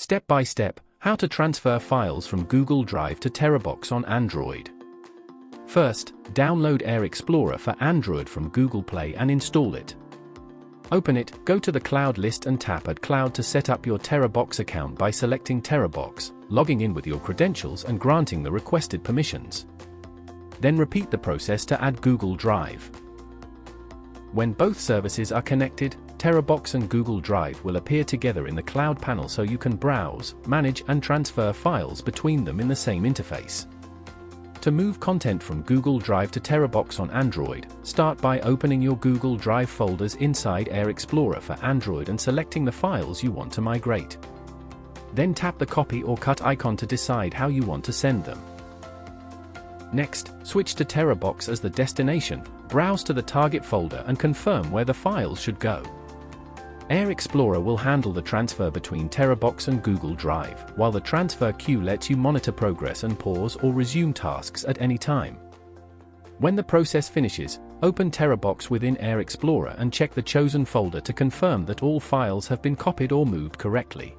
Step by step, how to transfer files from Google Drive to TeraBox on Android. First, download Air Explorer for Android from Google Play and install it. Open it, go to the Cloud list and tap Add Cloud to set up your TeraBox account by selecting TeraBox, logging in with your credentials and granting the requested permissions. Then repeat the process to add Google Drive. When both services are connected, TeraBox and Google Drive will appear together in the Cloud panel so you can browse, manage and transfer files between them in the same interface. To move content from Google Drive to TeraBox on Android, start by opening your Google Drive folders inside Air Explorer for Android and selecting the files you want to migrate. Then tap the copy or cut icon to decide how you want to send them. Next, switch to TeraBox as the destination, browse to the target folder and confirm where the files should go. Air Explorer will handle the transfer between TeraBox and Google Drive, while the transfer queue lets you monitor progress and pause or resume tasks at any time. When the process finishes, open TeraBox within Air Explorer and check the chosen folder to confirm that all files have been copied or moved correctly.